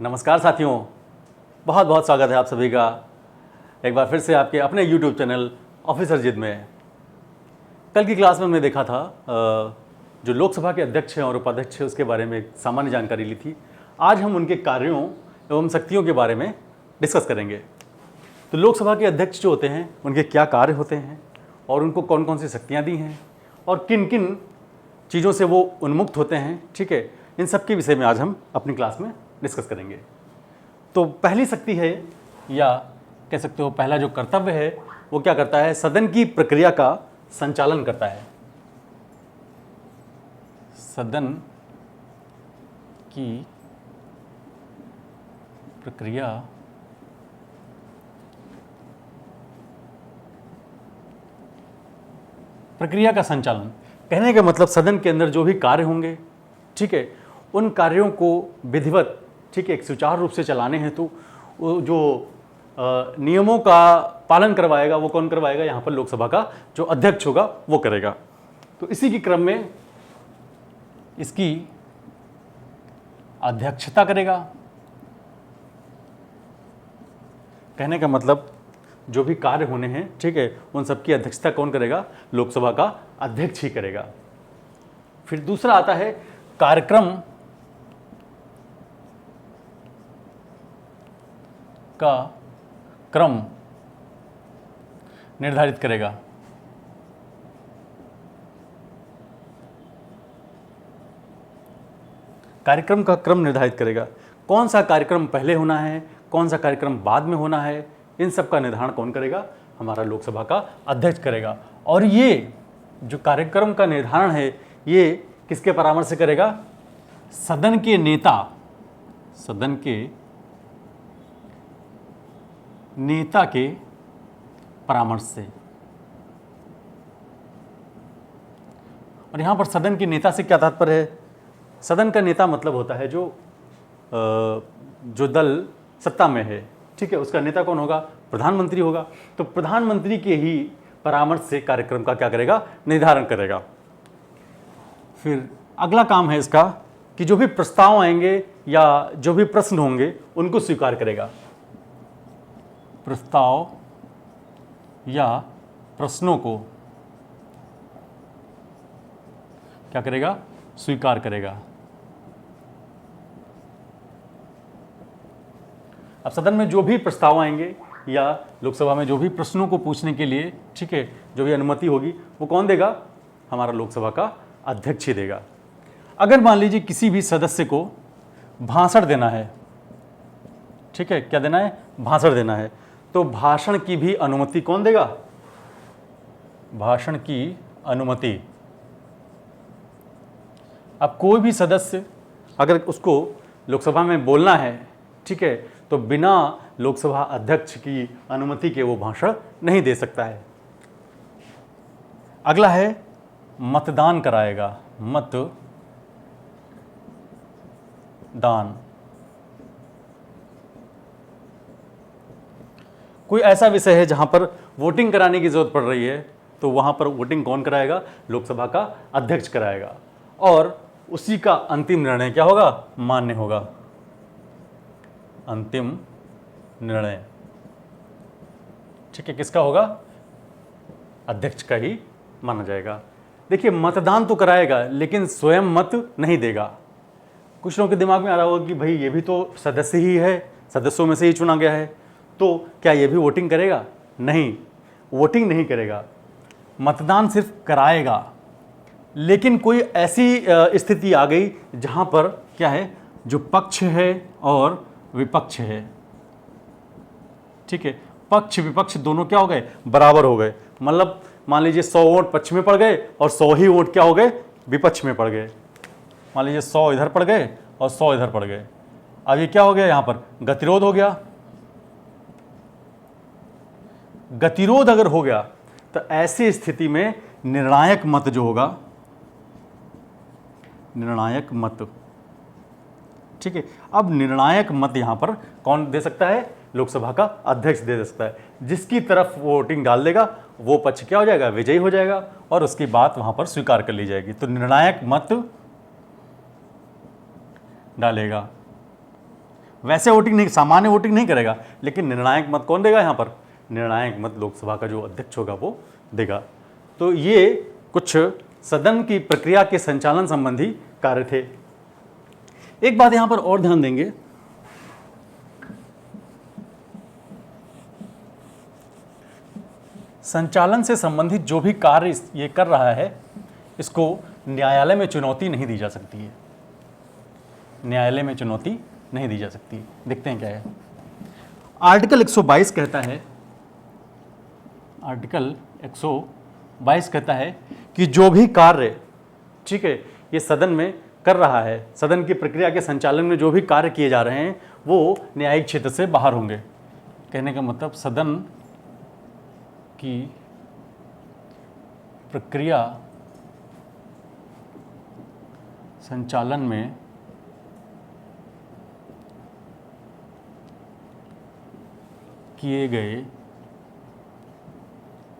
नमस्कार साथियों, बहुत बहुत स्वागत है आप सभी का एक बार फिर से आपके अपने YouTube चैनल ऑफिसर जिद में। कल की क्लास में हमने देखा था जो लोकसभा के अध्यक्ष हैं और उपाध्यक्ष हैं उसके बारे में एक सामान्य जानकारी ली थी। आज हम उनके कार्यों एवं शक्तियों के बारे में डिस्कस करेंगे। तो लोकसभा के अध्यक्ष जो होते हैं उनके क्या कार्य होते हैं और उनको कौन कौन सी शक्तियाँ दी हैं और किन किन चीज़ों से वो उन्मुक्त होते हैं, ठीक है, इन सब के विषय में आज हम अपनी क्लास में डिस्कस करेंगे। तो पहली शक्ति है या कह सकते हो पहला जो कर्तव्य है वो क्या करता है, सदन की प्रक्रिया का संचालन करता है। सदन की प्रक्रिया का संचालन कहने का मतलब सदन के अंदर जो भी कार्य होंगे, ठीक है, उन कार्यों को विधिवत, ठीक है, एक सुचारू रूप से चलाने हैं तो जो नियमों का पालन करवाएगा वो कौन करवाएगा, यहाँ पर लोकसभा का जो अध्यक्ष होगा वो करेगा। तो इसी के क्रम में इसकी अध्यक्षता करेगा। कहने का मतलब जो भी कार्य होने हैं, ठीक है, उन सबकी अध्यक्षता कौन करेगा, लोकसभा का अध्यक्ष ही करेगा। फिर दूसरा आता है कार्यक्रम का क्रम निर्धारित करेगा। कार्यक्रम का क्रम निर्धारित करेगा, कौन सा कार्यक्रम पहले होना है, कौन सा कार्यक्रम बाद में होना है, इन सब का निर्धारण कौन करेगा, हमारा लोकसभा का अध्यक्ष करेगा। और ये जो कार्यक्रम का निर्धारण है ये किसके परामर्श से करेगा, सदन के नेता के परामर्श से। और यहां पर सदन के नेता से क्या तात्पर्य है, सदन का नेता मतलब होता है जो दल सत्ता में है, ठीक है, उसका नेता कौन होगा, प्रधानमंत्री होगा। तो प्रधानमंत्री के ही परामर्श से कार्यक्रम का क्या करेगा, निर्धारण करेगा। फिर अगला काम है इसका कि जो भी प्रस्ताव आएंगे या जो भी प्रश्न होंगे उनको स्वीकार करेगा। प्रस्ताव या प्रश्नों को क्या करेगा, स्वीकार करेगा। अब सदन में जो भी प्रस्ताव आएंगे या लोकसभा में जो भी प्रश्नों को पूछने के लिए, ठीक है, जो भी अनुमति होगी वो कौन देगा, हमारा लोकसभा का अध्यक्ष ही देगा। अगर मान लीजिए किसी भी सदस्य को भाषण देना है, ठीक है, क्या देना है, भाषण देना है, तो भाषण की भी अनुमति कौन देगा, भाषण की अनुमति। अब कोई भी सदस्य अगर उसको लोकसभा में बोलना है, ठीक है, तो बिना लोकसभा अध्यक्ष की अनुमति के वो भाषण नहीं दे सकता है। अगला है मतदान कराएगा, मतदान। कोई ऐसा विषय है जहां पर वोटिंग कराने की जरूरत पड़ रही है तो वहां पर वोटिंग कौन कराएगा, लोकसभा का अध्यक्ष कराएगा। और उसी का अंतिम निर्णय क्या होगा, मान्य होगा। अंतिम निर्णय, ठीक है, किसका होगा, अध्यक्ष का ही माना जाएगा। देखिए मतदान तो कराएगा लेकिन स्वयं मत नहीं देगा। कुछ लोगों के दिमाग में आ रहा होगा कि भाई ये भी तो सदस्य ही है, सदस्यों में से ही चुना गया है, तो क्या ये भी वोटिंग करेगा, नहीं, वोटिंग नहीं करेगा, मतदान सिर्फ कराएगा। लेकिन कोई ऐसी स्थिति आ गई जहां पर क्या है, जो पक्ष है और विपक्ष है, ठीक है, पक्ष विपक्ष दोनों क्या हो गए, बराबर हो गए। मतलब मान लीजिए 100 वोट पक्ष में पड़ गए और 100 ही वोट क्या हो गए, विपक्ष में पड़ गए। मान लीजिए 100 इधर पड़ गए और 100 इधर पड़ गए। अब ये क्या हो गया, यहां पर गतिरोध हो गया। गतिरोध अगर हो गया तो ऐसी स्थिति में निर्णायक मत जो होगा, निर्णायक मत, ठीक है। अब निर्णायक मत यहां पर कौन दे सकता है, लोकसभा का अध्यक्ष दे सकता है। जिसकी तरफ वोटिंग डाल देगा वो पक्ष क्या हो जाएगा, विजयी हो जाएगा और उसकी बात वहां पर स्वीकार कर ली जाएगी। तो निर्णायक मत डालेगा। वैसे वोटिंग नहीं, सामान्य वोटिंग नहीं करेगा, लेकिन निर्णायक मत कौन देगा यहाँ पर? निर्णायक मत लोकसभा का जो अध्यक्ष होगा वो देगा। तो ये कुछ सदन की प्रक्रिया के संचालन संबंधी कार्य थे। एक बात यहां पर और ध्यान देंगे, संचालन से संबंधित जो भी कार्य ये कर रहा है, इसको न्यायालय में चुनौती नहीं दी जा सकती है। न्यायालय में चुनौती नहीं दी जा सकती है। देखते हैं क्या है। आर्टिकल 122 कहता है, आर्टिकल 122 कहता है कि जो भी कार्य, ठीक है, ये सदन में कर रहा है, सदन की प्रक्रिया के संचालन में जो भी कार्य किए जा रहे हैं वो न्यायिक क्षेत्र से बाहर होंगे। कहने का मतलब सदन की प्रक्रिया संचालन में किए गए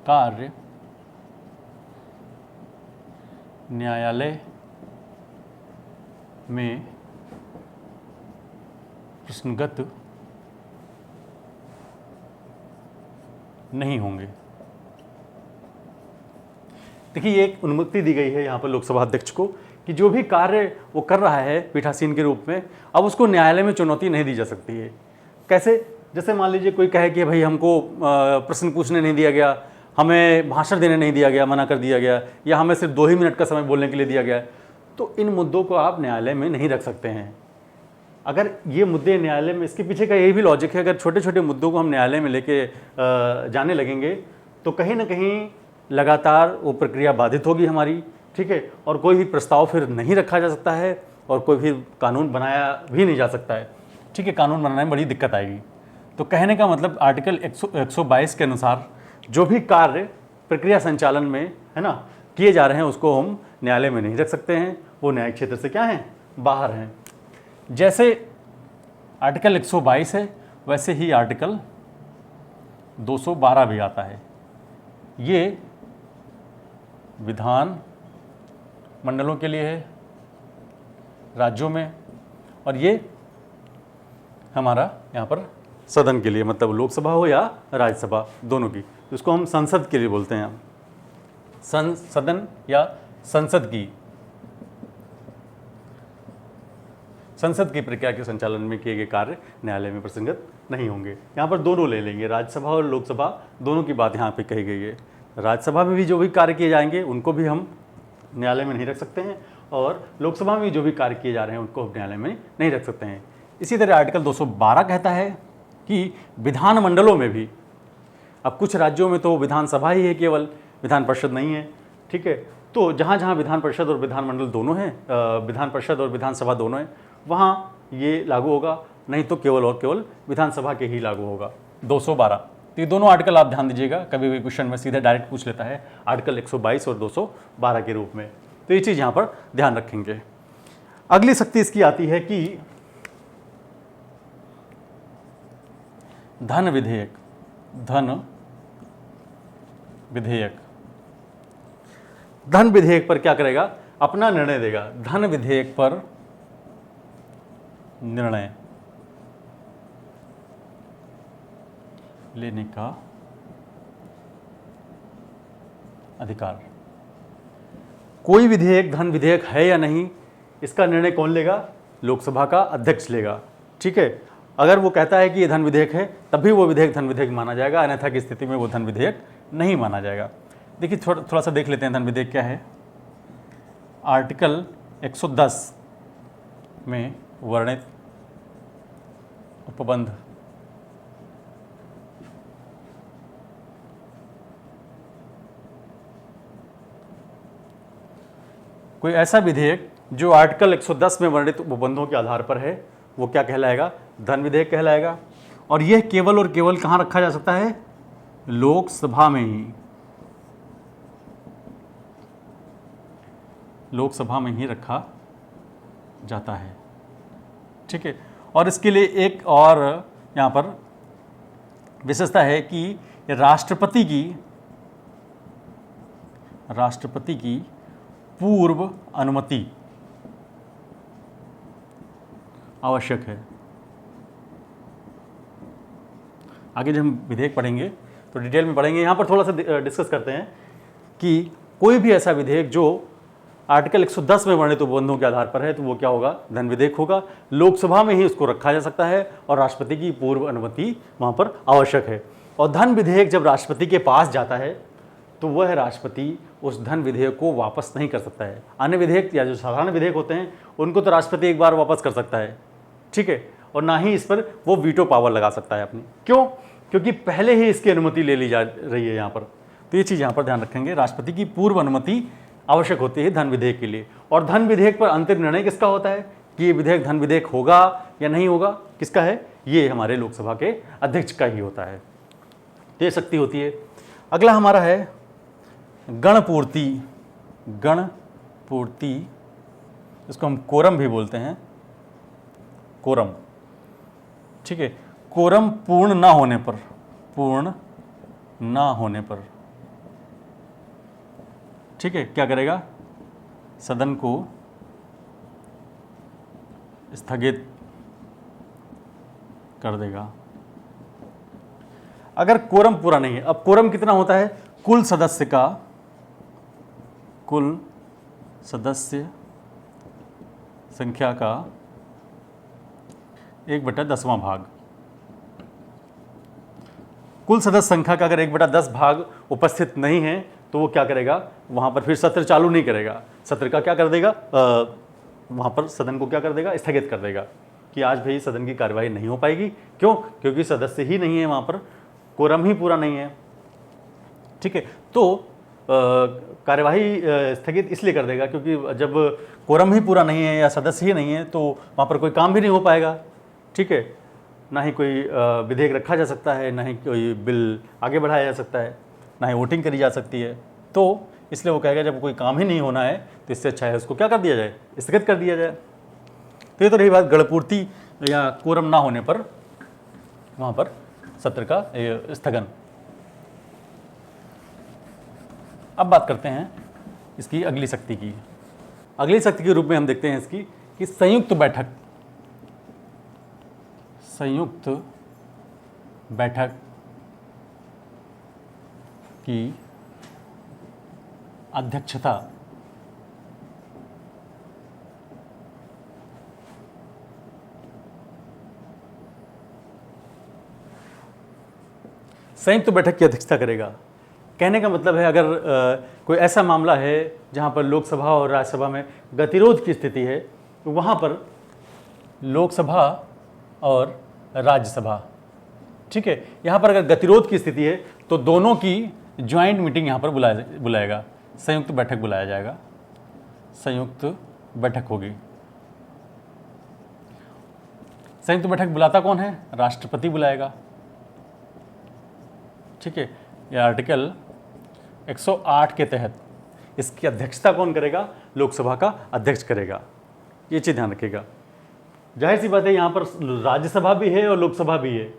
कार्य न्यायालय में प्रश्नगत नहीं होंगे। देखिए, एक अनुमति दी गई है यहाँ पर लोकसभा अध्यक्ष को कि जो भी कार्य वो कर रहा है पीठासीन के रूप में, अब उसको न्यायालय में चुनौती नहीं दी जा सकती है। कैसे? जैसे मान लीजिए कोई कहे कि भाई हमको प्रश्न पूछने नहीं दिया गया, हमें भाषण देने नहीं दिया गया, मना कर दिया गया, या हमें सिर्फ 2 ही मिनट का समय बोलने के लिए दिया गया, तो इन मुद्दों को आप न्यायालय में नहीं रख सकते हैं। अगर ये मुद्दे न्यायालय में, इसके पीछे का यही भी लॉजिक है, अगर छोटे छोटे मुद्दों को हम न्यायालय में लेके जाने लगेंगे तो कहीं ना कहीं लगातार वो प्रक्रिया बाधित होगी हमारी, ठीक है, और कोई भी प्रस्ताव फिर नहीं रखा जा सकता है और कोई भी कानून बनाया भी नहीं जा सकता है, ठीक है, कानून बनाने में बड़ी दिक्कत आएगी। तो कहने का मतलब आर्टिकल 122 के अनुसार जो भी कार्य प्रक्रिया संचालन में, है ना, किए जा रहे हैं उसको हम न्यायालय में नहीं रख सकते हैं, वो न्यायिक क्षेत्र से क्या हैं? बाहर हैं। जैसे आर्टिकल 122 है, वैसे ही आर्टिकल 212 भी आता है। ये विधान मंडलों के लिए है, राज्यों में, और ये हमारा यहाँ पर सदन के लिए, मतलब लोकसभा हो या राज्यसभा, दोनों की। इसको हम संसद के लिए बोलते हैं, सदन या संसद की प्रक्रिया के संचालन में किए गए कार्य न्यायालय में प्रसंगत नहीं होंगे। यहाँ पर दोनों ले लेंगे, राज्यसभा और लोकसभा, दोनों की बात यहाँ पे कही गई है। राज्यसभा में भी जो भी कार्य किए जाएंगे उनको भी हम न्यायालय में नहीं रख सकते हैं, और लोकसभा में जो भी कार्य किए जा रहे हैं उनको न्यायालय में नहीं रख सकते हैं। इसी तरह आर्टिकल 212 कहता है कि विधानमंडलों में भी, अब कुछ राज्यों में तो विधानसभा ही है केवल, विधान परिषद नहीं है, ठीक है, तो जहाँ जहाँ विधान परिषद और विधानमंडल दोनों हैं, विधान परिषद और विधानसभा दोनों हैं, वहाँ ये लागू होगा, नहीं तो केवल और केवल विधानसभा के ही लागू होगा 212। तो ये दोनों आर्टिकल आप ध्यान दीजिएगा, कभी भी क्वेश्चन में सीधे डायरेक्ट पूछ लेता है आर्टिकल 122 और 212 के रूप में, तो ये चीज़ यहाँ पर ध्यान रखेंगे। अगली शक्ति इसकी आती है कि धन विधेयक। धन विधेयक पर क्या करेगा? अपना निर्णय देगा। धन विधेयक पर निर्णय लेने का अधिकार। कोई विधेयक धन विधेयक है या नहीं, इसका निर्णय कौन लेगा? लोकसभा का अध्यक्ष लेगा, ठीक है। अगर वो कहता है कि ये धन विधेयक है, तभी वो विधेयक धन विधेयक माना जाएगा, अन्यथा की स्थिति में वो धन विधेयक नहीं माना जाएगा। देखिए, थोड़ा सा देख लेते हैं धन विधेयक क्या है। आर्टिकल 110 में वर्णित उपबंध कोई ऐसा विधेयक जो आर्टिकल 110 में वर्णित उपबंधों के आधार पर है, वो क्या कहलाएगा? धन विधेयक कहलाएगा। और यह केवल और केवल कहाँ रखा जा सकता है? लोकसभा में ही, लोकसभा में ही रखा जाता है, ठीक है। और इसके लिए एक और यहाँ पर विशेषता है कि राष्ट्रपति की पूर्व अनुमति आवश्यक है। आगे जब हम विधेयक पढ़ेंगे तो डिटेल में पढ़ेंगे। यहाँ पर थोड़ा सा डिस्कस करते हैं कि कोई भी ऐसा विधेयक जो आर्टिकल 110 में वर्णित उपबंधों के आधार पर है तो वो क्या होगा, धन विधेयक होगा। लोकसभा में ही उसको रखा जा सकता है और राष्ट्रपति की पूर्व अनुमति वहाँ पर आवश्यक है। और धन विधेयक जब राष्ट्रपति के पास जाता है तो वह राष्ट्रपति उस धन विधेयक को वापस नहीं कर सकता है। अन्य विधेयक या जो साधारण विधेयक होते हैं उनको तो राष्ट्रपति एक बार वापस कर सकता है, ठीक है, और ना ही इस पर वो वीटो पावर लगा सकता है अपनी। क्यों? क्योंकि पहले ही इसकी अनुमति ले ली जा रही है यहाँ पर। तो ये चीज़ यहाँ पर ध्यान रखेंगे, राष्ट्रपति की पूर्व अनुमति आवश्यक होती है धन विधेयक के लिए। और धन विधेयक पर अंतिम निर्णय किसका होता है कि ये विधेयक धन विधेयक होगा या नहीं होगा, किसका है? ये हमारे लोकसभा के अध्यक्ष का ही होता है। तो ये शक्ति होती है। अगला हमारा है गणपूर्ति। गणपूर्ति, इसको हम कोरम भी बोलते हैं, कोरम, ठीक है। कोरम पूर्ण ना होने पर, पूर्ण ना होने पर, ठीक है, क्या करेगा? सदन को स्थगित कर देगा। अगर कोरम पूरा नहीं है, अब कोरम कितना होता है? कुल सदस्य का, कुल सदस्य संख्या का 1/10वां भाग। कुल सदस्य संख्या का अगर 1/10 भाग उपस्थित नहीं है तो वो क्या करेगा? वहां पर फिर सत्र चालू नहीं करेगा। सत्र का क्या कर देगा? वहां पर सदन को क्या कर देगा? स्थगित कर देगा कि आज भाई सदन की कार्यवाही नहीं हो पाएगी। क्यों? क्योंकि सदस्य ही नहीं है, वहां पर कोरम ही पूरा नहीं है, ठीक है। तो कार्यवाही स्थगित इसलिए कर देगा क्योंकि जब कोरम ही पूरा नहीं है या सदस्य ही नहीं है तो वहाँ पर कोई काम भी नहीं हो पाएगा, ठीक है। ना ही कोई विधेयक रखा जा सकता है, ना ही कोई बिल आगे बढ़ाया जा सकता है, ना ही वोटिंग करी जा सकती है। तो इसलिए वो कहेगा जब कोई काम ही नहीं होना है तो इससे अच्छा है उसको क्या कर दिया जाए? स्थगित कर दिया जाए। तो ये तो रही बात गणपूर्ति या कोरम ना होने पर वहाँ पर सत्र का स्थगन। अब बात करते हैं इसकी अगली शक्ति की। अगली शक्ति के रूप में हम देखते हैं इसकी कि संयुक्त बैठक। संयुक्त बैठक की अध्यक्षता संयुक्त बैठक की अध्यक्षता करेगा। कहने का मतलब है अगर कोई ऐसा मामला है जहां पर लोकसभा और राज्यसभा में गतिरोध की स्थिति है तो वहां पर लोकसभा और राज्यसभा, ठीक है, यहाँ पर अगर गतिरोध की स्थिति है तो दोनों की ज्वाइंट मीटिंग यहाँ पर बुलाएगा, संयुक्त बैठक बुलाया जाएगा, संयुक्त बैठक होगी। संयुक्त बैठक बुलाता कौन है? राष्ट्रपति बुलाएगा, ठीक है। यह आर्टिकल 108 के तहत इसकी अध्यक्षता कौन करेगा? लोकसभा का अध्यक्ष करेगा। ये चीज़ ध्यान रखिएगा। जाहिर सी बात है यहाँ पर राज्यसभा भी है और लोकसभा भी है,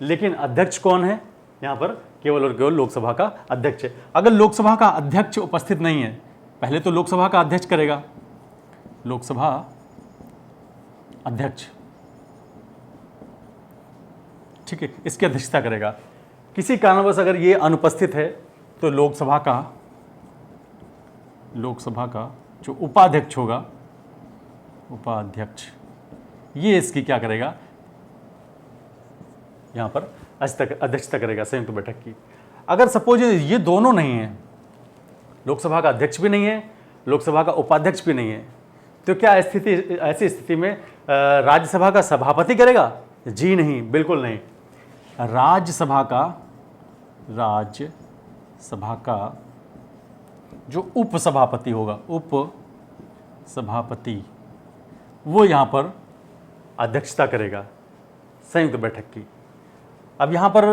लेकिन अध्यक्ष कौन है? यहाँ पर केवल और केवल लोकसभा का अध्यक्ष है। अगर लोकसभा का अध्यक्ष उपस्थित नहीं है, पहले तो लोकसभा का अध्यक्ष करेगा, लोकसभा अध्यक्ष, ठीक है, इसकी अध्यक्षता करेगा। किसी कारणवश अगर ये अनुपस्थित है तो लोकसभा का जो उपाध्यक्ष होगा, उपाध्यक्ष, ये इसकी क्या करेगा? यहाँ पर अध्यक्षता करेगा संयुक्त बैठक की। अगर सपोज ये दोनों नहीं है, लोकसभा का अध्यक्ष भी नहीं है, लोकसभा का उपाध्यक्ष भी नहीं है, तो क्या ऐसी स्थिति में राज्यसभा का सभापति करेगा? जी नहीं, बिल्कुल नहीं। राज्यसभा का जो उपसभापति होगा, उपसभापति, वो यहाँ पर अध्यक्षता करेगा संयुक्त बैठक की। अब यहाँ पर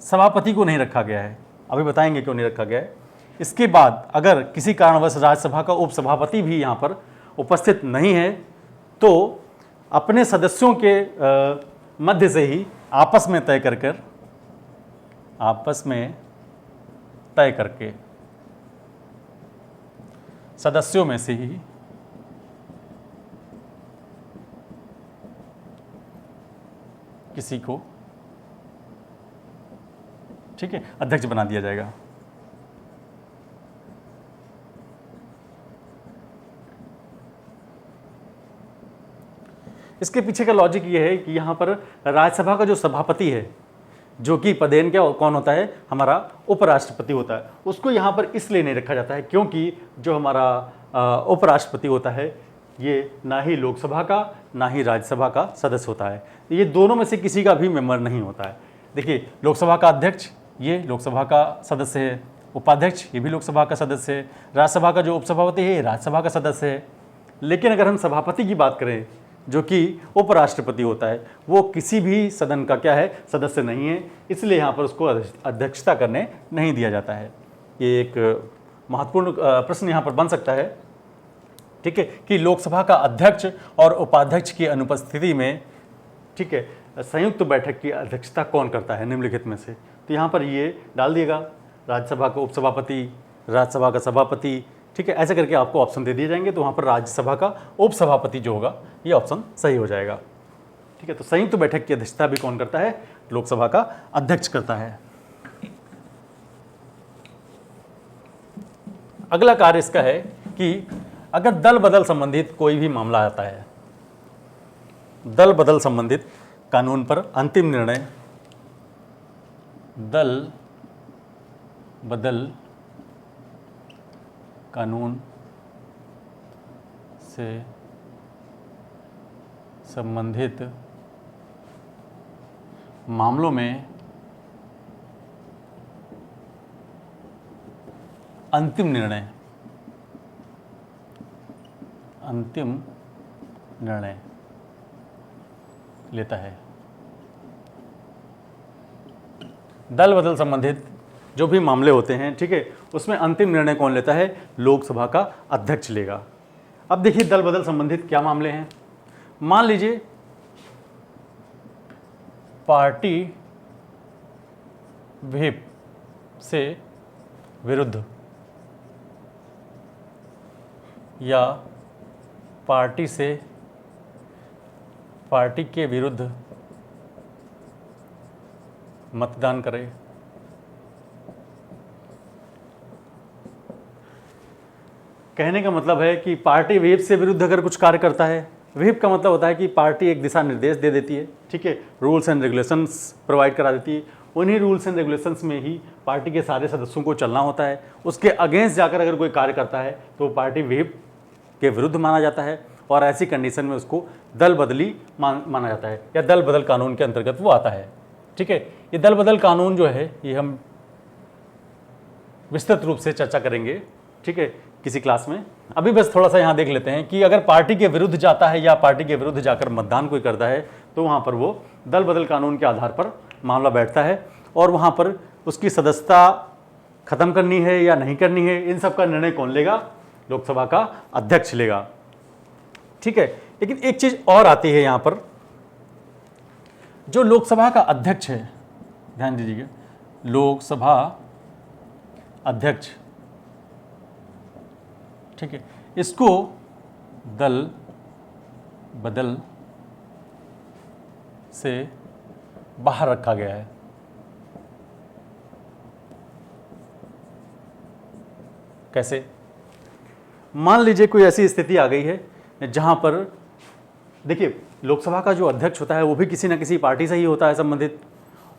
सभापति को नहीं रखा गया है, अभी बताएंगे क्यों नहीं रखा गया है। इसके बाद अगर किसी कारणवश राज्यसभा का उपसभापति भी यहाँ पर उपस्थित नहीं है तो अपने सदस्यों के मध्य से ही आपस में तय करके सदस्यों में से ही किसी को ठीक है, अध्यक्ष बना दिया जाएगा। इसके पीछे का लॉजिक ये है कि यहाँ पर राज्यसभा का जो सभापति है, जो कि पदेन क्या कौन होता है, हमारा उपराष्ट्रपति होता है, उसको यहाँ पर इसलिए नहीं रखा जाता है क्योंकि जो हमारा उपराष्ट्रपति होता है ये ना ही लोकसभा का ना ही राज्यसभा का सदस्य होता है, ये दोनों में से किसी का भी मेंबर नहीं होता है। देखिए, लोकसभा का अध्यक्ष ये लोकसभा का सदस्य है, उपाध्यक्ष ये भी लोकसभा का सदस्य है, राज्यसभा का जो उपसभापति है ये राज्यसभा का सदस्य है। लेकिन अगर हम सभापति की बात करें जो कि उपराष्ट्रपति होता है, वो किसी भी सदन का क्या है, सदस्य नहीं है, इसलिए यहाँ पर उसको अध्यक्षता करने नहीं दिया जाता है। ये एक महत्वपूर्ण प्रश्न यहाँ पर बन सकता है, ठीक है, कि लोकसभा का अध्यक्ष और उपाध्यक्ष की अनुपस्थिति में, ठीक है, संयुक्त बैठक की अध्यक्षता कौन करता है निम्नलिखित में से। तो यहाँ पर ये डाल दिएगा, राज्यसभा का उपसभापति, राज्यसभा का सभापति, ठीक है, ऐसे करके आपको ऑप्शन दे दिए जाएंगे। तो वहाँ पर राज्यसभा का उपसभापति जो होगा ये ऑप्शन सही हो जाएगा। ठीक है, तो संयुक्त बैठक की अध्यक्षता भी कौन करता है, लोकसभा का अध्यक्ष करता है। अगला कार्य इसका है कि अगर दल बदल संबंधित कोई भी मामला आता है, दल बदल संबंधित कानून पर अंतिम निर्णय दल बदल कानून से संबंधित मामलों में अंतिम निर्णय लेता है। दल बदल संबंधित जो भी मामले होते हैं, ठीक है, उसमें अंतिम निर्णय कौन लेता है, लोकसभा का अध्यक्ष लेगा। अब देखिए दल बदल संबंधित क्या मामले हैं। मान लीजिए पार्टी व्हिप से विरुद्ध या पार्टी के विरुद्ध मतदान करे। कहने का मतलब है कि पार्टी व्हिप से विरुद्ध अगर कुछ कार्य करता है, व्हिप का मतलब होता है कि पार्टी एक दिशा निर्देश दे देती है, ठीक है, रूल्स एंड रेगुलेशंस प्रोवाइड करा देती है, उन्हीं रूल्स एंड रेगुलेशंस में ही पार्टी के सारे सदस्यों को चलना होता है। उसके अगेंस्ट जाकर अगर कोई कार्य करता है तो पार्टी व्हिप के विरुद्ध माना जाता है और ऐसी कंडीशन में उसको दल बदली माना जाता है या दल बदल कानून के अंतर्गत वो आता है। ठीक है, ये दल बदल कानून जो है ये हम विस्तृत रूप से चर्चा करेंगे, ठीक है, किसी क्लास में। अभी बस थोड़ा सा यहाँ देख लेते हैं कि अगर पार्टी के विरुद्ध जाता है या पार्टी के विरुद्ध जाकर मतदान कोई करता है तो वहाँ पर वो दल बदल कानून के आधार पर मामला बैठता है और वहाँ पर उसकी सदस्यता खत्म करनी है या नहीं करनी है, इन सब का निर्णय कौन लेगा, लोकसभा का अध्यक्ष लेगा। ठीक है, लेकिन एक चीज और आती है यहाँ पर, जो लोकसभा का अध्यक्ष है, ध्यान दीजिएगा, लोकसभा अध्यक्ष, ठीक है, इसको दल बदल से बाहर रखा गया है। कैसे? मान लीजिए कोई ऐसी स्थिति आ गई है जहां पर देखिए लोकसभा का जो अध्यक्ष होता है वो भी किसी न किसी पार्टी से ही होता है संबंधित,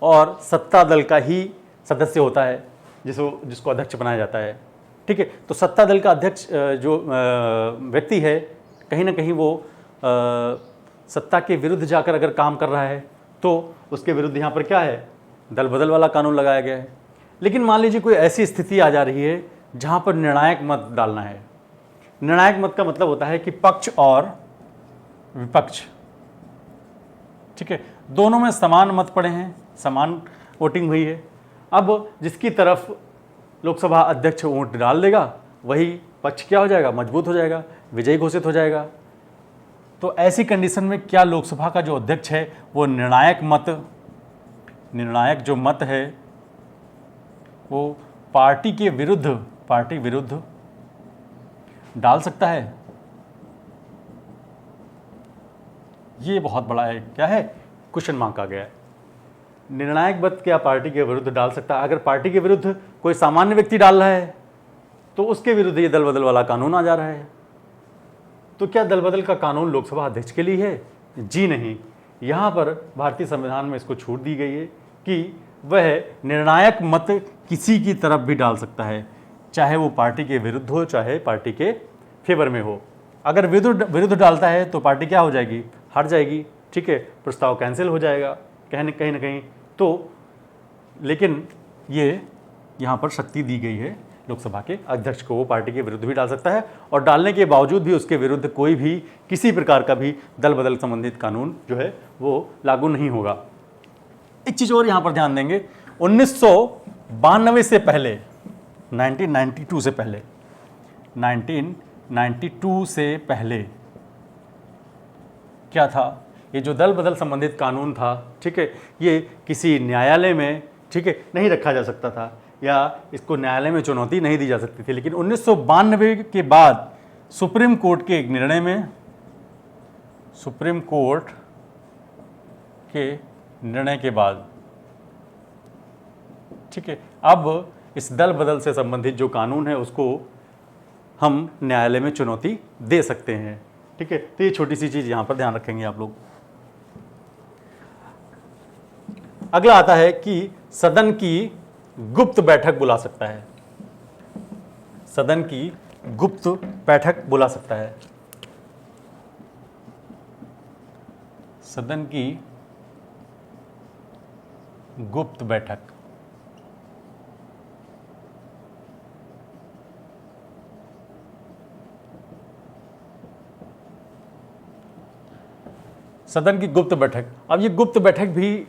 और सत्ता दल का ही सदस्य होता है जिसको अध्यक्ष बनाया जाता है। ठीक है, तो सत्ता दल का अध्यक्ष जो व्यक्ति है कहीं ना कहीं वो सत्ता के विरुद्ध जाकर अगर काम कर रहा है तो उसके विरुद्ध यहाँ पर क्या है, दल बदल वाला कानून लगाया गया है। लेकिन मान लीजिए कोई ऐसी स्थिति आ जा रही है जहाँ पर निर्णायक मत डालना है। निर्णायक मत का मतलब होता है कि पक्ष और विपक्ष, ठीक है, दोनों में समान मत पड़े हैं, समान वोटिंग हुई है। अब जिसकी तरफ लोकसभा अध्यक्ष वोट डाल देगा वही पक्ष क्या हो जाएगा, मजबूत हो जाएगा, विजयी घोषित हो जाएगा। तो ऐसी कंडीशन में क्या लोकसभा का जो अध्यक्ष है वो निर्णायक जो मत है वो पार्टी विरुद्ध डाल सकता है? ये बहुत बड़ा है, क्या है, क्वेश्चन मार्क आ गया है। निर्णायक मत क्या पार्टी के विरुद्ध डाल सकता है? अगर पार्टी के विरुद्ध कोई सामान्य व्यक्ति डाल रहा है तो उसके विरुद्ध ये दल बदल वाला कानून आ जा रहा है। तो क्या दल बदल का कानून लोकसभा अध्यक्ष के लिए है? जी नहीं। यहाँ पर भारतीय संविधान में इसको छूट दी गई है कि वह निर्णायक मत किसी की तरफ भी डाल सकता है, चाहे वो पार्टी के विरुद्ध हो चाहे पार्टी के फेवर में हो। अगर विरुद्ध डालता है तो पार्टी क्या हो जाएगी? हार जाएगी, ठीक है, प्रस्ताव कैंसिल हो जाएगा कहीं ना कहीं। तो लेकिन ये यहाँ पर शक्ति दी गई है लोकसभा के अध्यक्ष को, वो पार्टी के विरुद्ध भी डाल सकता है और डालने के बावजूद भी उसके विरुद्ध कोई भी किसी प्रकार का भी दल बदल संबंधित कानून जो है वो लागू नहीं होगा। एक चीज़ और यहाँ पर ध्यान देंगे, 1992 से पहले, 1992 से पहले, 1992 से पहले क्या था? ये जो दल बदल संबंधित कानून था, ठीक है, ये किसी न्यायालय में, ठीक है, नहीं रखा जा सकता था या इसको न्यायालय में चुनौती नहीं दी जा सकती थी। लेकिन 1992 के बाद सुप्रीम कोर्ट के एक निर्णय में, सुप्रीम कोर्ट के निर्णय के बाद, ठीक है, अब इस दल बदल से संबंधित जो कानून है उसको हम न्यायालय में चुनौती दे सकते हैं, ठीक है। तो ये छोटी सी चीज़ यहाँ पर ध्यान रखेंगे आप लोग। अगला आता है कि सदन की गुप्त बैठक बुला सकता है, सदन की गुप्त बैठक बुला सकता है, सदन की गुप्त बैठक। सदन की गुप्त बैठक, अब ये गुप्त बैठक भी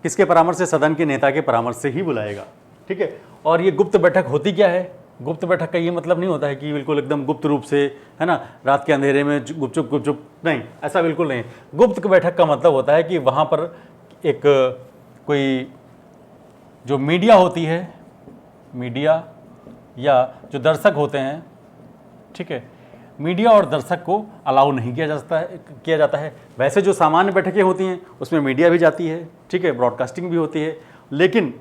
किसके परामर्श से? सदन के नेता के परामर्श से ही बुलाएगा, ठीक है। और ये गुप्त बैठक होती क्या है? गुप्त बैठक का ये मतलब नहीं होता है कि बिल्कुल एकदम गुप्त रूप से, है ना, रात के अंधेरे में गुपचुप, नहीं, ऐसा बिल्कुल नहीं। गुप्त बैठक का मतलब होता है कि वहाँ पर एक कोई जो मीडिया होती है, मीडिया या जो दर्शक होते हैं, ठीक है, मीडिया और दर्शक को अलाउ नहीं किया जाता है। वैसे जो सामान्य बैठकें होती हैं उसमें मीडिया भी जाती है, ठीक है, ब्रॉडकास्टिंग भी होती है, लेकिन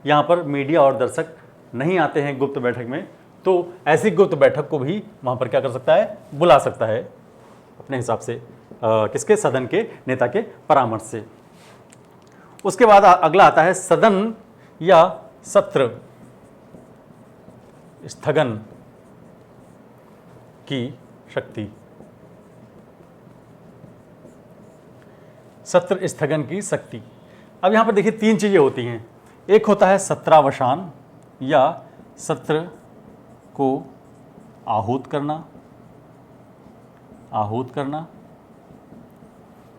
यहाँ पर मीडिया और दर्शक नहीं आते हैं गुप्त बैठक में। तो ऐसी गुप्त बैठक को भी वहाँ पर क्या कर सकता है? बुला सकता है अपने हिसाब से, किसके? सदन के नेता के परामर्श से। उसके बाद अगला आता है सदन या सत्र स्थगन की शक्ति, सत्र स्थगन की शक्ति। अब यहां पर देखिए तीन चीजें होती हैं। एक होता है सत्रावसान या सत्र को आहूत करना,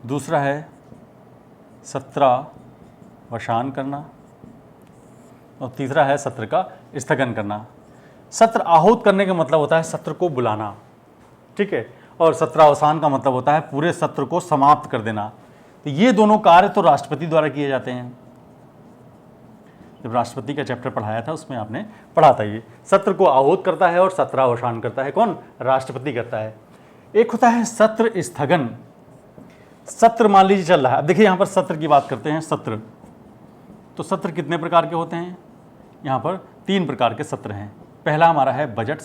दूसरा है सत्रावसान करना और तीसरा है सत्र का स्थगन करना। सत्र आहूत करने का मतलब होता है सत्र को बुलाना, ठीक है, और सत्रावसान का मतलब होता है पूरे सत्र को समाप्त कर देना। तो ये दोनों कार्य तो राष्ट्रपति द्वारा किए जाते हैं। जब राष्ट्रपति का चैप्टर पढ़ाया था उसमें आपने पढ़ा था, ये सत्र को आहूत करता है और सत्रावसान करता है कौन? राष्ट्रपति करता है। एक होता है सत्र स्थगन। सत्र मान लीजिए चल रहा है, अब देखिए यहाँ पर सत्र की बात करते हैं। सत्र, तो सत्र कितने प्रकार के होते हैं? यहाँ पर 3 प्रकार के सत्र हैं। पहला हमारा है बजट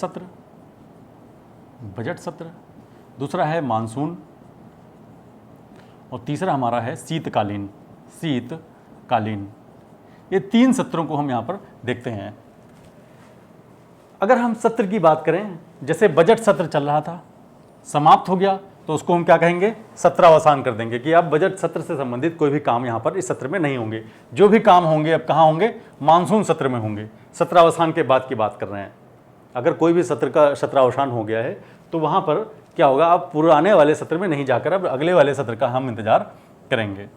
सत्र, दूसरा है मानसून और तीसरा हमारा है शीतकालीन। ये 3 सत्रों को हम यहाँ पर देखते हैं। अगर हम सत्र की बात करें, जैसे बजट सत्र चल रहा था, समाप्त हो गया, तो उसको हम क्या कहेंगे? सत्रावसान कर देंगे कि अब बजट सत्र से संबंधित कोई भी काम यहाँ पर इस सत्र में नहीं होंगे। जो भी काम होंगे अब कहाँ होंगे? मानसून सत्र में होंगे। सत्रावसान के बाद की बात कर रहे हैं। अगर कोई भी सत्र का सत्रावसान हो गया है तो वहाँ पर क्या होगा? अब पुराने वाले सत्र में नहीं जाकर अब अगले वाले सत्र का हम इंतजार करेंगे।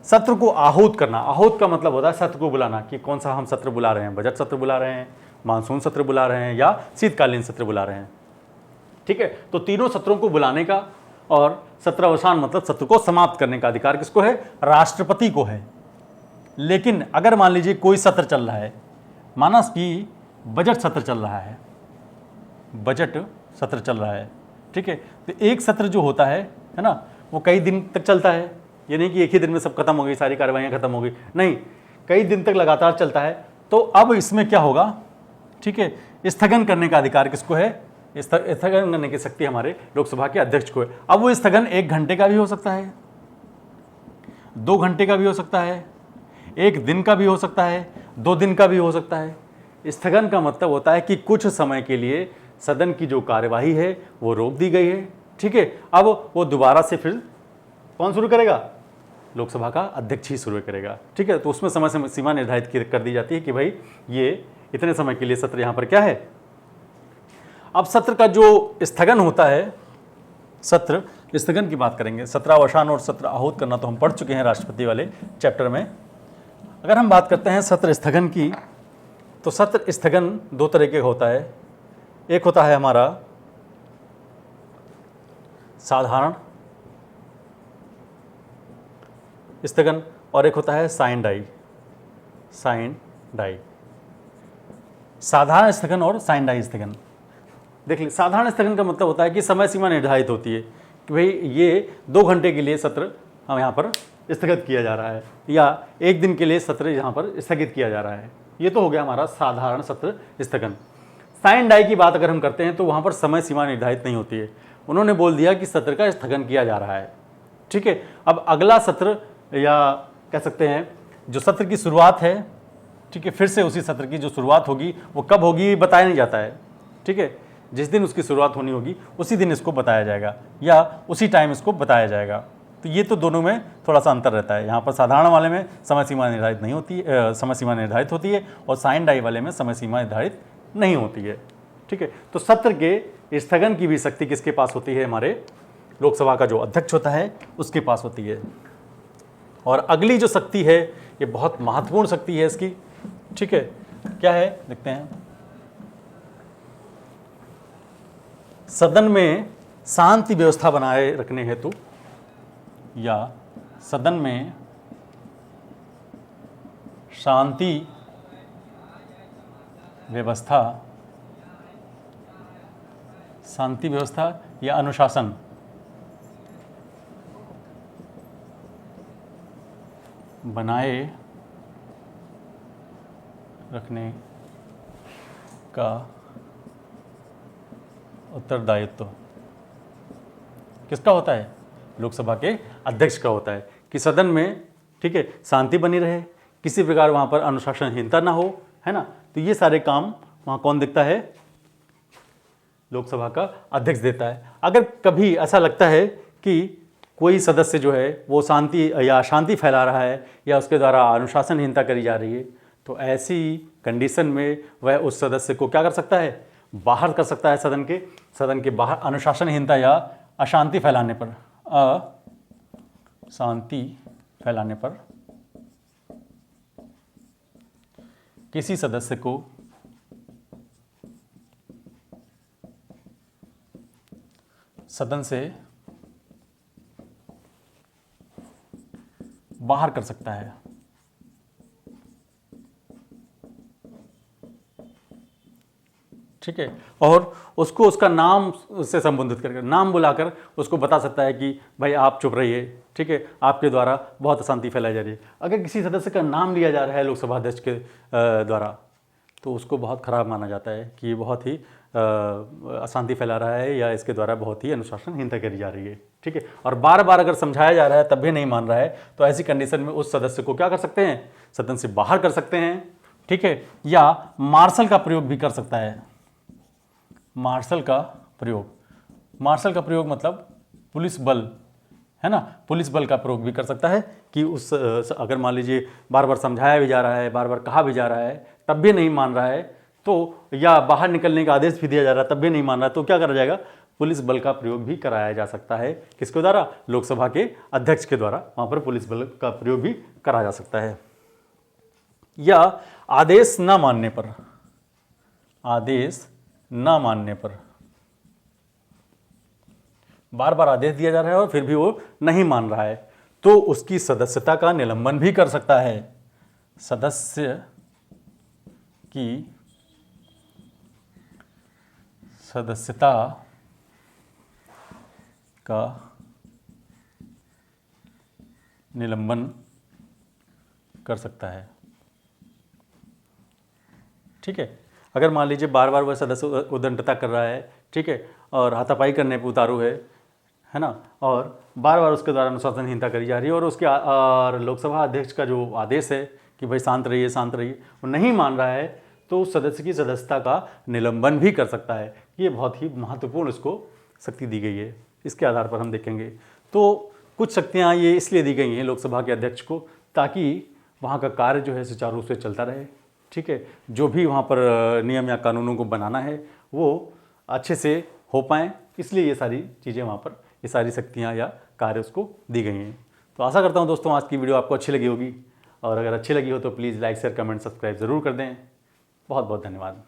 सत्र को आहूत करना, आहूत का मतलब होता है सत्र को बुलाना कि कौन सा हम सत्र बुला रहे हैं, बजट सत्र बुला रहे हैं, मानसून सत्र बुला रहे हैं या शीतकालीन सत्र बुला रहे हैं, ठीक है। तो तीनों सत्रों को बुलाने का और सत्रावसान मतलब सत्र को समाप्त करने का अधिकार किसको है? राष्ट्रपति को है। लेकिन अगर मान लीजिए कोई सत्र चल रहा है, माना कि बजट सत्र चल रहा है, ठीक है, तो एक सत्र जो होता है ना, वो कई दिन तक चलता है ये नहीं कि एक ही दिन में सब खत्म हो गई, सारी कार्रवाइयाँ खत्म हो गई, नहीं, कई दिन तक लगातार चलता है। तो अब इसमें क्या होगा, ठीक है, स्थगन करने का अधिकार किसको है, स्थगन करने की शक्ति हमारे लोकसभा के अध्यक्ष को है। अब वो स्थगन 1 घंटे का भी हो सकता है, 2 घंटे का भी हो सकता है, 1 दिन का भी हो सकता है, 2 दिन का भी हो सकता है। स्थगन का मतलब होता है कि कुछ समय के लिए सदन की जो कार्यवाही है वो रोक दी गई है, ठीक है। अब वो दोबारा से फिर कौन शुरू करेगा, लोकसभा का अध्यक्ष ही शुरू करेगा, ठीक है। तो उसमें समय सीमा निर्धारित कर दी जाती है कि भाई ये इतने समय के लिए सत्र यहाँ पर क्या है। अब सत्र का जो स्थगन होता है, सत्र स्थगन की बात करेंगे, सत्रावसान और सत्र आहूत करना तो हम पढ़ चुके हैं राष्ट्रपति वाले चैप्टर में। अगर हम बात करते हैं सत्र स्थगन की, तो सत्र स्थगन 2 तरह के होता है। एक होता है हमारा साधारण स्थगन और एक होता है साइन डाई। साधारण स्थगन और साइन डाई स्थगन। देख लीजिए, साधारण स्थगन का मतलब होता है कि समय सीमा निर्धारित होती है कि भाई ये 2 घंटे के लिए सत्र हम यहाँ पर स्थगित किया जा रहा है, या 1 दिन के लिए सत्र यहाँ पर स्थगित किया जा रहा है। ये तो हो गया हमारा साधारण सत्र स्थगन। साइन डाई की बात अगर हम करते हैं तो वहाँ पर समय सीमा निर्धारित नहीं होती है, उन्होंने बोल दिया कि सत्र का स्थगन किया जा रहा है, ठीक है। अब अगला सत्र, या कह सकते हैं जो सत्र की शुरुआत है, ठीक है, फिर से उसी सत्र की जो शुरुआत होगी वो कब होगी बताया नहीं जाता है, ठीक है। जिस दिन उसकी शुरुआत होनी होगी उसी दिन इसको बताया जाएगा या उसी टाइम इसको बताया जाएगा। तो ये तो दोनों में थोड़ा सा अंतर रहता है। यहाँ पर साधारण वाले में समय सीमा निर्धारित नहीं होती है, समय सीमा निर्धारित होती है, और साइन डाई वाले में समय सीमा निर्धारित नहीं होती है, ठीक है। तो सत्र के स्थगन की भी शक्ति किसके पास होती है, हमारे लोकसभा का जो अध्यक्ष होता है उसके पास होती है। और अगली जो शक्ति है ये बहुत महत्वपूर्ण शक्ति है इसकी, ठीक है, क्या है देखते हैं। सदन में शांति व्यवस्था बनाए रखने हेतु या सदन में शांति व्यवस्था या अनुशासन बनाए रखने का उत्तरदायित्व किसका होता है, लोकसभा के अध्यक्ष का होता है, कि सदन में, ठीक है, शांति बनी रहे, किसी प्रकार वहाँ पर अनुशासनहीनता ना हो, है ना। तो ये सारे काम वहाँ कौन देखता है, लोकसभा का अध्यक्ष देता है। अगर कभी ऐसा लगता है कि कोई सदस्य जो है वो शांति या अशांति फैला रहा है या उसके द्वारा अनुशासनहीनता करी जा रही है, तो ऐसी कंडीशन में वह उस सदस्य को क्या कर सकता है, बाहर कर सकता है सदन के बाहर। अनुशासनहीनता या अशांति फैलाने पर किसी सदस्य को सदन से बाहर कर सकता है। ठीक है, और उसको उसका नाम से संबोधित करके, नाम बुलाकर उसको बता सकता है कि भाई आप चुप रहिए, ठीक है, आपके द्वारा बहुत अशांति फैलाई जा रही है। अगर किसी सदस्य का नाम लिया जा रहा है लोकसभा अध्यक्ष के द्वारा, तो उसको बहुत खराब माना जाता है कि ये बहुत ही अशांति फैला रहा है या इसके द्वारा बहुत ही अनुशासनहीनता करी जा रही है, ठीक है। और बार बार अगर समझाया जा रहा है तब भी नहीं मान रहा है, तो ऐसी कंडीशन में उस सदस्य को क्या कर सकते हैं, सदन से बाहर कर सकते हैं, ठीक है, या मार्शल का प्रयोग भी कर सकता है। मार्शल का प्रयोग मतलब पुलिस बल, है ना, पुलिस बल का प्रयोग भी कर सकता है कि उस अगर मान लीजिए बार बार समझाया भी जा रहा है, बार बार कहा भी जा रहा है, तब भी नहीं मान रहा है, तो या बाहर निकलने का आदेश भी दिया जा रहा है तब भी नहीं मान रहा है, तो क्या करा जाएगा, पुलिस बल का प्रयोग भी कराया जा सकता है। किसके द्वारा, लोकसभा के अध्यक्ष के द्वारा वहाँ पर पुलिस बल का प्रयोग भी करा जा सकता है। या आदेश न मानने पर, बार बार आदेश दिया जा रहा है और फिर भी वो नहीं मान रहा है, तो उसकी सदस्यता का निलंबन भी कर सकता है। सदस्य की सदस्यता का निलंबन कर सकता है। ठीक है, अगर मान लीजिए बार बार वह सदस्य उद्दंडता कर रहा है, ठीक है, और हाथापाई करने पे उतारू है ना, और बार बार उसके द्वारा अनुशासनहीनता करी जा रही है, और उसके और लोकसभा अध्यक्ष का जो आदेश है कि भाई शांत रहिए, वो नहीं मान रहा है, तो उस सदस्य की सदस्यता का निलंबन भी कर सकता है। ये बहुत ही महत्वपूर्ण उसको शक्ति दी गई है। इसके आधार पर हम देखेंगे तो कुछ शक्तियाँ ये इसलिए दी गई हैं लोकसभा के अध्यक्ष को, ताकि वहाँ का कार्य जो है सुचारू रूप से चलता रहे। ठीक है, जो भी वहाँ पर नियम या कानूनों को बनाना है वो अच्छे से हो पाएँ, इसलिए ये सारी चीज़ें वहाँ पर, ये सारी शक्तियाँ या कार्य उसको दी गई हैं। तो आशा करता हूँ दोस्तों आज की वीडियो आपको अच्छी लगी होगी, और अगर अच्छी लगी हो तो please like share comment subscribe ज़रूर कर दें। बहुत बहुत धन्यवाद।